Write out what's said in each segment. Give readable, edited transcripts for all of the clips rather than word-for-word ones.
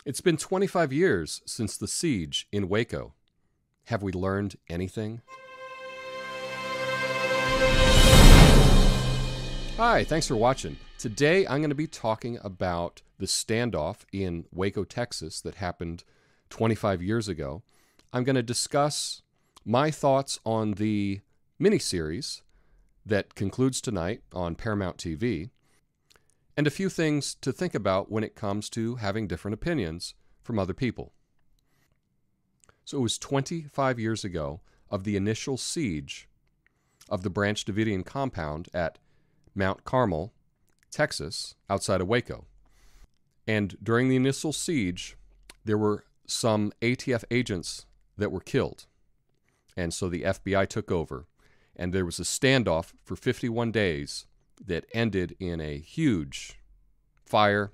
It's been 25 years since the siege in Waco. Have we learned anything? Hi, thanks for watching. Today I'm going to be talking about the standoff in Waco, Texas that happened 25 years ago. I'm going to discuss my thoughts on the miniseries that concludes tonight on Paramount TV, and a few things to think about when it comes to having different opinions from other people. So it was 25 years ago of the initial siege of the Branch Davidian Compound at Mount Carmel, Texas, outside of Waco. And during the initial siege, there were some ATF agents that were killed. And so the FBI took over, and there was a standoff for 51 days that ended in a huge fire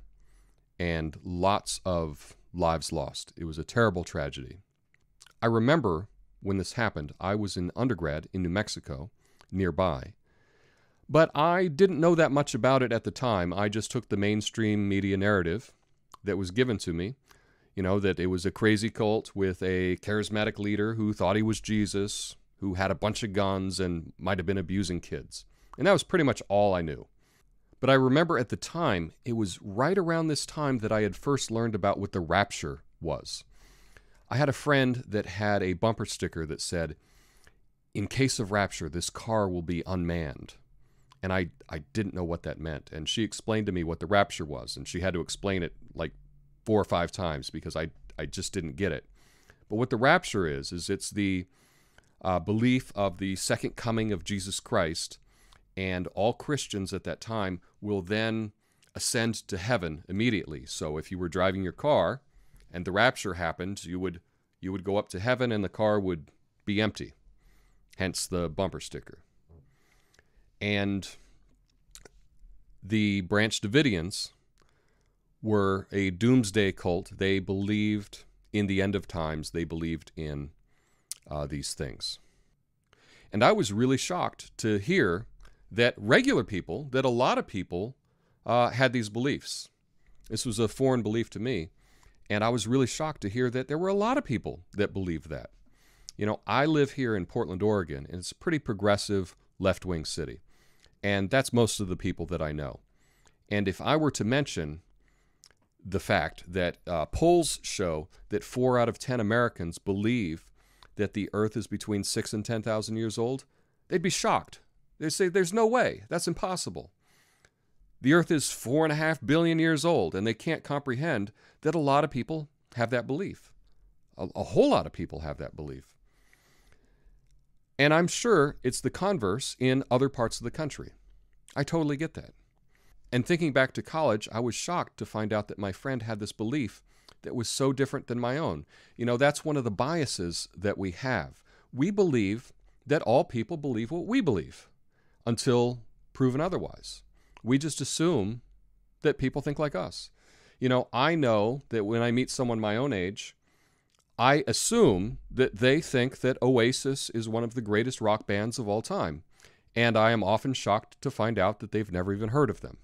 and lots of lives lost. It was a terrible tragedy. I remember when this happened, I was in undergrad in New Mexico, nearby. But I didn't know that much about it at the time. I just took the mainstream media narrative that was given to me, that it was a crazy cult with a charismatic leader who thought he was Jesus, who had a bunch of guns and might have been abusing kids. And that was pretty much all I knew. But I remember at the time, it was right around this time that I had first learned about what the rapture was. I had a friend that had a bumper sticker that said, "In case of rapture, this car will be unmanned." And I didn't know what that meant. And she explained to me what the rapture was, and she had to explain it like 4 or 5 times because I just didn't get it. But what the rapture is it's the belief of the second coming of Jesus Christ, and all Christians at that time will then ascend to heaven immediately. So if you were driving your car and the rapture happened, you would go up to heaven and the car would be empty, hence the bumper sticker. And the Branch Davidians were a doomsday cult. They believed in the end of times. They believed in these things. And I was really shocked to hear that regular people, that a lot of people had these beliefs. This was a foreign belief to me. And I was really shocked to hear that there were a lot of people that believed that. I live here in Portland, Oregon, and it's a pretty progressive left-wing city. And that's most of the people that I know. And if I were to mention the fact that polls show that 4 out of 10 Americans believe that the earth is between 6 and 10,000 years old, they'd be shocked. They'd say, there's no way. That's impossible. The earth is 4.5 billion years old, and they can't comprehend that a lot of people have that belief. A whole lot of people have that belief. And I'm sure it's the converse in other parts of the country. I totally get that. And thinking back to college, I was shocked to find out that my friend had this belief that was so different than my own. That's one of the biases that we have. We believe that all people believe what we believe until proven otherwise. We just assume that people think like us. I know that when I meet someone my own age, I assume that they think that Oasis is one of the greatest rock bands of all time. And I am often shocked to find out that they've never even heard of them.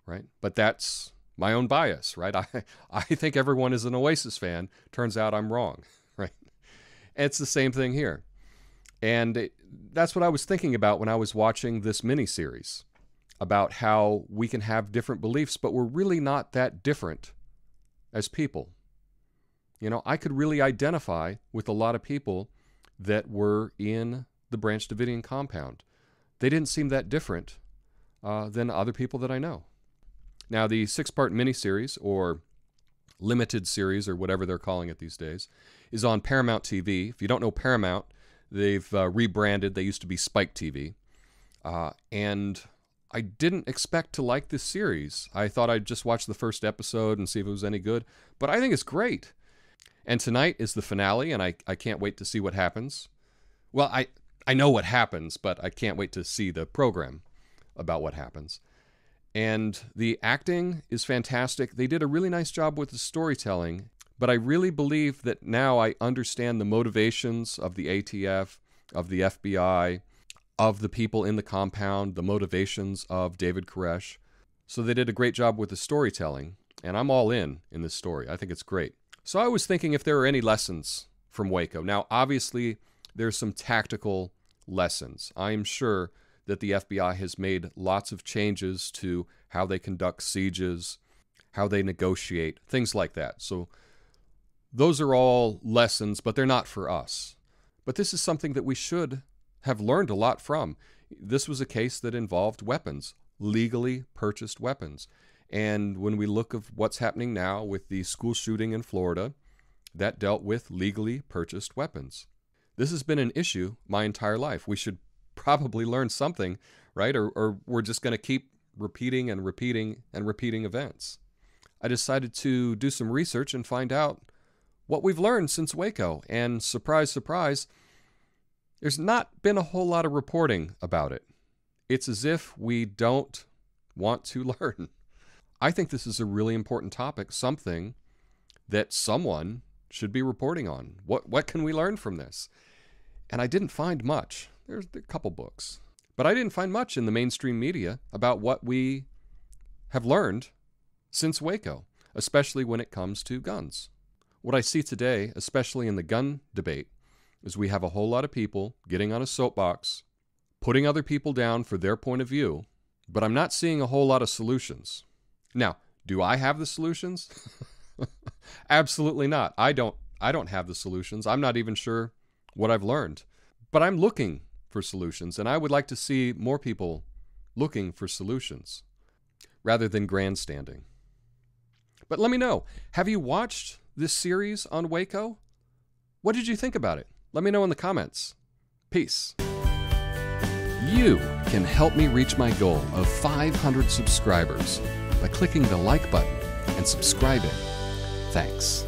Right? But that's my own bias, right? I think everyone is an Oasis fan. Turns out I'm wrong, right? And it's the same thing here. And that's what I was thinking about when I was watching this miniseries, about how we can have different beliefs, but we're really not that different as people. I could really identify with a lot of people that were in the Branch Davidian Compound. They didn't seem that different than other people that I know. Now, the 6-part miniseries, or limited series, or whatever they're calling it these days, is on Paramount TV. If you don't know Paramount, they've rebranded. They used to be Spike TV. And I didn't expect to like this series. I thought I'd just watch the first episode and see if it was any good. But I think it's great. And tonight is the finale, and I can't wait to see what happens. Well, I know what happens, but I can't wait to see the program about what happens. And the acting is fantastic. They did a really nice job with the storytelling, but I really believe that now I understand the motivations of the ATF, of the FBI, of the people in the compound, the motivations of David Koresh. So they did a great job with the storytelling. And I'm all in this story. I think it's great. So I was thinking if there are any lessons from Waco. Now, obviously, there's some tactical lessons. I am sure that the FBI has made lots of changes to how they conduct sieges, how they negotiate, things like that. So those are all lessons, but they're not for us. But this is something that we should have learned a lot from. This was a case that involved weapons, legally purchased weapons. And when we look at what's happening now with the school shooting in Florida, that dealt with legally purchased weapons. This has been an issue my entire life. We should probably learn something, right? Or we're just going to keep repeating and repeating and repeating events. I decided to do some research and find out what we've learned since Waco. And surprise, surprise, there's not been a whole lot of reporting about it. It's as if we don't want to learn. I think this is a really important topic, something that someone should be reporting on. What can we learn from this? And I didn't find much. There's a couple books. But I didn't find much in the mainstream media about what we have learned since Waco, especially when it comes to guns. What I see today, especially in the gun debate, is we have a whole lot of people getting on a soapbox, putting other people down for their point of view, but I'm not seeing a whole lot of solutions. Now, do I have the solutions? Absolutely not. I don't have the solutions. I'm not even sure what I've learned. But I'm looking for solutions, and I would like to see more people looking for solutions rather than grandstanding. But let me know, have you watched this series on Waco? What did you think about it? Let me know in the comments. Peace. You can help me reach my goal of 500 subscribers by clicking the like button and subscribing. Thanks.